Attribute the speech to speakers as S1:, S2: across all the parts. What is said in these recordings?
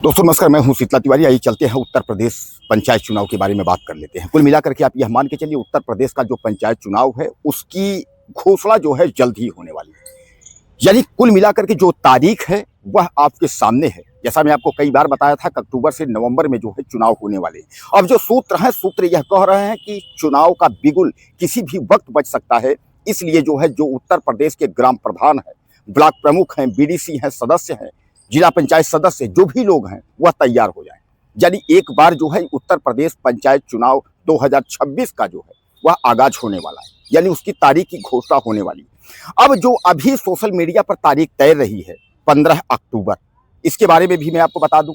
S1: दोस्तों नमस्कार, मैं हूं शीतला तिवारी। आइए चलते हैं उत्तर प्रदेश पंचायत चुनाव के बारे में बात कर लेते हैं। कुल मिलाकर के आप यह मान के चलिए, उत्तर प्रदेश का जो पंचायत चुनाव है उसकी घोषणा जो है जल्द ही होने वाली है। यानी कुल मिलाकर के जो तारीख है वह आपके सामने है। जैसा मैं आपको कई बार बताया था कि अक्टूबर से नवंबर में जो है चुनाव होने वाले हैं। अब जो सूत्र यह कह रहे हैं कि चुनाव का बिगुल किसी भी वक्त बज सकता है। इसलिए जो है, जो उत्तर प्रदेश के ग्राम प्रधान है, ब्लॉक प्रमुख हैं, बीडीसी हैं, सदस्य हैं, जिला पंचायत सदस्य, जो भी लोग हैं वह तैयार हो जाएं। यानी एक बार जो है उत्तर प्रदेश पंचायत चुनाव 2026 का जो है वह आगाज होने वाला है। यानी उसकी तारीख की घोषणा होने वाली है। अब जो अभी सोशल मीडिया पर तारीख तय रही है 15 अक्टूबर, इसके बारे में भी मैं आपको बता दूं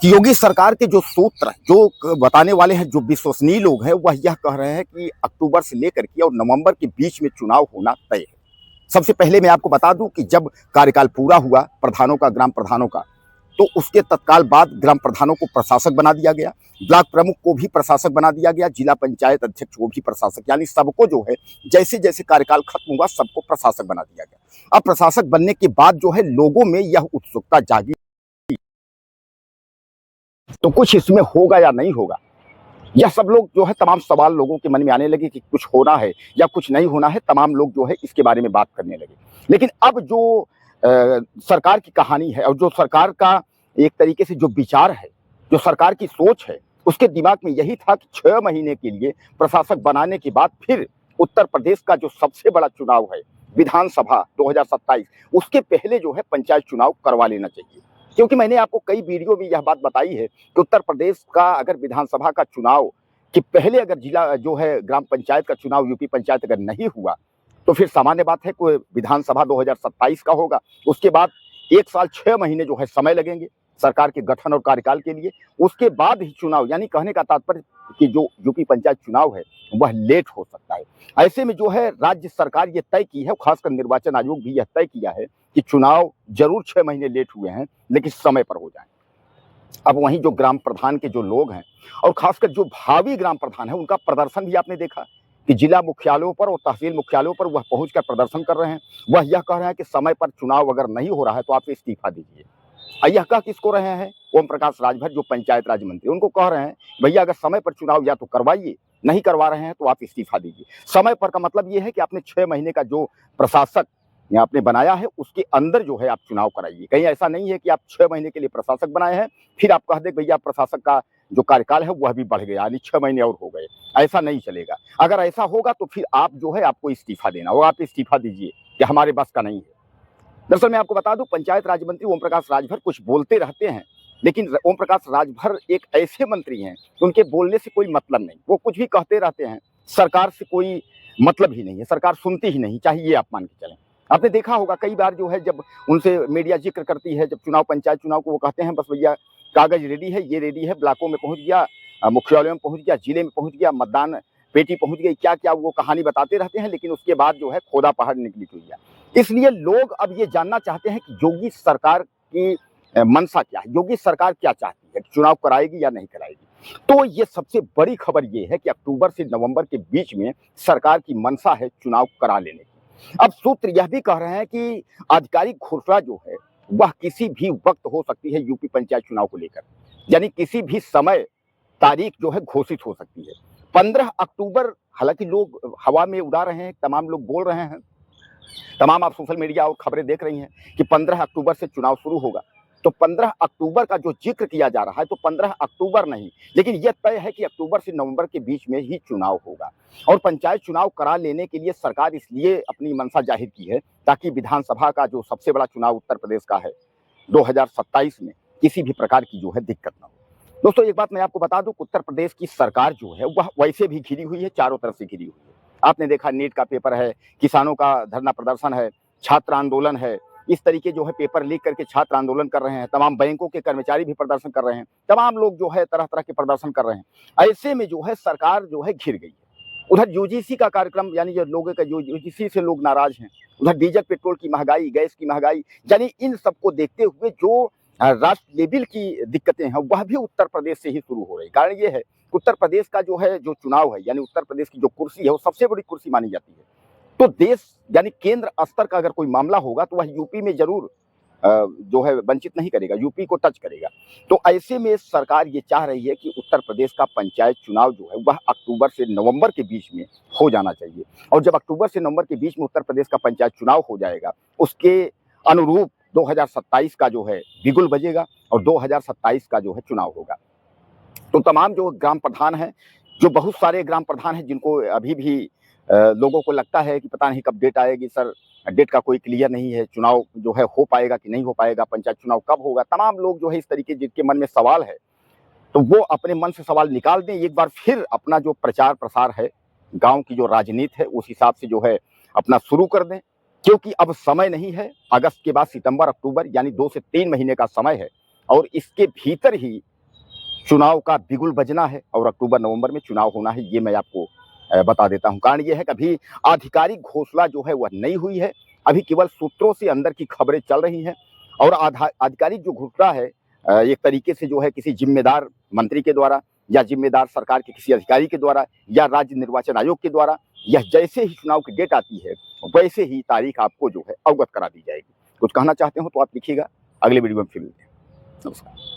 S1: कि योगी सरकार के जो सूत्र जो बताने वाले हैं, जो विश्वसनीय लोग हैं, वह यह कह रहे हैं कि अक्टूबर से लेकर के और नवंबर के बीच में चुनाव होना तय है। सबसे पहले मैं आपको बता दूं कि जब कार्यकाल पूरा हुआ प्रधानों का, ग्राम प्रधानों का, तो उसके तत्काल बाद ग्राम प्रधानों को प्रशासक बना दिया गया, ब्लॉक प्रमुख को भी प्रशासक बना दिया गया, जिला पंचायत अध्यक्ष को भी प्रशासक, यानी सबको जो है जैसे जैसे कार्यकाल खत्म हुआ सबको प्रशासक बना दिया गया। अब प्रशासक बनने के बाद जो है लोगों में यह उत्सुकता जागी, तो कुछ इसमें होगा या नहीं होगा, यह सब लोग जो है तमाम सवाल लोगों के मन में आने लगे कि कुछ होना है या कुछ नहीं होना है। तमाम लोग जो है इसके बारे में बात करने लगे। लेकिन अब जो सरकार की कहानी है और जो सरकार का एक तरीके से जो विचार है, जो सरकार की सोच है, उसके दिमाग में यही था कि 6 महीने के लिए प्रशासक बनाने के बाद फिर उत्तर प्रदेश का जो सबसे बड़ा चुनाव है विधानसभा 2027, उसके पहले जो है पंचायत चुनाव करवा लेना चाहिए। क्योंकि मैंने आपको कई वीडियो में यह बात बताई है कि उत्तर प्रदेश का अगर विधानसभा का चुनाव कि पहले अगर जिला जो है ग्राम पंचायत का चुनाव, यूपी पंचायत अगर नहीं हुआ तो फिर सामान्य बात है कोई विधानसभा 2027 का होगा। उसके बाद 1 साल 6 महीने जो है समय लगेंगे सरकार के गठन और कार्यकाल के लिए। उसके बाद ही चुनाव, यानी कहने का तात्पर्य कि जो यूपी पंचायत चुनाव है वह लेट हो सकता है। ऐसे में जो है राज्य सरकार ये तय की है, खासकर निर्वाचन आयोग भी यह तय किया है कि चुनाव जरूर 6 महीने लेट हुए हैं लेकिन समय पर हो जाए। अब वहीं जो ग्राम प्रधान के जो लोग हैं और खासकर जो भावी ग्राम प्रधान है, उनका प्रदर्शन भी आपने देखा कि जिला मुख्यालयों पर और तहसील मुख्यालयों पर वह पहुंचकर प्रदर्शन कर रहे हैं। वह यह कह रहे हैं कि समय पर चुनाव अगर नहीं हो रहा है तो आप इस्तीफा दीजिए। यह कह किसको रहे हैं? ओम प्रकाश राजभर, जो पंचायत राज मंत्री, उनको कह रहे हैं भैया अगर समय पर चुनाव या तो करवाइए, नहीं करवा रहे हैं तो आप इस्तीफा दीजिए। समय पर का मतलब यह है कि आपने 6 महीने का जो प्रशासक या आपने बनाया है उसके अंदर जो है आप चुनाव कराइए। कहीं ऐसा नहीं है कि आप 6 महीने के लिए प्रशासक बनाए हैं फिर आप कह दें भैया प्रशासक का जो कार्यकाल है वह भी बढ़ गया, यानी 6 महीने और हो गए। ऐसा नहीं चलेगा। अगर ऐसा होगा तो फिर आप जो है आपको इस्तीफा देना होगा, आप इस्तीफा दीजिए कि हमारे बस का नहीं है। दरअसल मैं आपको बता दूं, पंचायत राज मंत्री ओम प्रकाश राजभर कुछ बोलते रहते हैं, लेकिन ओम प्रकाश राजभर एक ऐसे मंत्री हैं उनके बोलने से कोई मतलब नहीं, वो कुछ भी कहते रहते हैं, सरकार से कोई मतलब ही नहीं है, सरकार सुनती ही नहीं, चाहे ये आप मान के चलें। आपने देखा होगा कई बार जो है जब उनसे मीडिया जिक्र करती है, जब चुनाव पंचायत चुनाव को, वो कहते हैं बस भैया कागज रेडी है, ये रेडी है, ब्लॉकों में पहुंच गया, मुख्यालयों में पहुंच गया, जिले में पहुंच गया, मतदान पेटी पहुंच गई, क्या क्या वो कहानी बताते रहते हैं, लेकिन उसके बाद जो है खोदा पहाड़ निकली चुइया। इसलिए लोग अब ये जानना चाहते हैं कि योगी सरकार की मंशा क्या है, योगी सरकार क्या चाहती है, चुनाव कराएगी या नहीं कराएगी। तो ये सबसे बड़ी खबर ये है कि अक्टूबर से नवंबर के बीच में सरकार की मंशा है चुनाव करा लेने की। अब सूत्र यह भी कह रहे हैं कि आधिकारिक घोषणा जो है वह किसी भी वक्त हो सकती है यूपी पंचायत चुनाव को लेकर, यानी किसी भी समय तारीख जो है घोषित हो सकती है। 15 अक्टूबर हालांकि लोग हवा में उड़ा रहे हैं, तमाम लोग बोल रहे हैं, तमाम आप सोशल मीडिया और खबरें देख रही हैं कि 15 अक्टूबर से चुनाव शुरू होगा। तो 15 अक्टूबर का जो जिक्र किया जा रहा है, तो 15 अक्टूबर नहीं, लेकिन यह तय है कि अक्टूबर से नवंबर के बीच में ही चुनाव होगा। और पंचायत चुनाव करा लेने के लिए सरकार इसलिए अपनी मंशा जाहिर की है ताकि विधानसभा का जो सबसे बड़ा चुनाव उत्तर प्रदेश का है 2027 में किसी भी प्रकार की जो है दिक्कत ना हो। दोस्तों एक बात मैं आपको बता दूं, उत्तर प्रदेश की सरकार जो है वह वैसे भी घिरी हुई है, चारों तरफ से घिरी हुई है। आपने देखा नीट का पेपर है, किसानों का धरना प्रदर्शन है, छात्र आंदोलन है, इस तरीके जो है पेपर लीक करके छात्र आंदोलन कर रहे हैं, तमाम बैंकों के कर्मचारी भी प्रदर्शन कर रहे हैं, तमाम लोग जो है तरह तरह के प्रदर्शन कर रहे हैं। ऐसे में जो है सरकार जो है घिर गई है। उधर यूजीसी का कार्यक्रम, यानी जो लोगों का जो यूजीसी से लोग नाराज हैं, उधर डीजल पेट्रोल की महंगाई, गैस की महंगाई, यानी इन सबको देखते हुए जो राष्ट्र लेवल की दिक्कतें हैं वह भी उत्तर प्रदेश से ही शुरू हो रही। कारण ये है उत्तर प्रदेश का जो है जो चुनाव है, यानी उत्तर प्रदेश की जो कुर्सी है वो सबसे बड़ी कुर्सी मानी जाती है। तो देश यानी केंद्र स्तर का अगर कोई मामला होगा तो वह यूपी में जरूर जो है वंचित नहीं करेगा, यूपी को टच करेगा। तो ऐसे में सरकार ये चाह रही है कि उत्तर प्रदेश का पंचायत चुनाव जो है वह अक्टूबर से नवंबर के बीच में हो जाना चाहिए। और जब अक्टूबर से नवंबर के बीच में उत्तर प्रदेश का पंचायत चुनाव हो जाएगा, उसके अनुरूप 2027 का जो है बिगुल बजेगा और 2027 का जो है चुनाव होगा। तो तमाम जो ग्राम प्रधान हैं, जो बहुत सारे ग्राम प्रधान हैं जिनको अभी भी लोगों को लगता है कि पता नहीं कब डेट आएगी सर, डेट का कोई क्लियर नहीं है, चुनाव जो है हो पाएगा कि नहीं हो पाएगा, पंचायत चुनाव कब होगा, तमाम लोग जो है इस तरीके जिनके मन में सवाल है, तो वो अपने मन से सवाल निकाल दें, एक बार फिर अपना जो प्रचार प्रसार है, गाँव की जो राजनीति है, उस हिसाब से जो है अपना शुरू कर दें। क्योंकि अब समय नहीं है, अगस्त के बाद सितंबर, अक्टूबर यानी 2 से 3 महीने का समय है और इसके भीतर ही चुनाव का बिगुल बजना है और अक्टूबर-नवंबर में चुनाव होना है, ये मैं आपको बता देता हूँ। कारण ये है कि अभी आधिकारिक घोषणा जो है वह नहीं हुई है, अभी केवल सूत्रों से अंदर की खबरें चल रही हैं और आधिकारिक जो घोषणा है एक तरीके से जो है किसी जिम्मेदार मंत्री के द्वारा या जिम्मेदार सरकार के किसी अधिकारी के द्वारा या राज्य निर्वाचन आयोग के द्वारा, यह जैसे ही चुनाव की डेट आती है, वैसे ही तारीख आपको जो है अवगत करा दी जाएगी। कुछ कहना चाहते हो तो आप लिखिएगा, अगले वीडियो में फिर मिलते हैं। नमस्कार।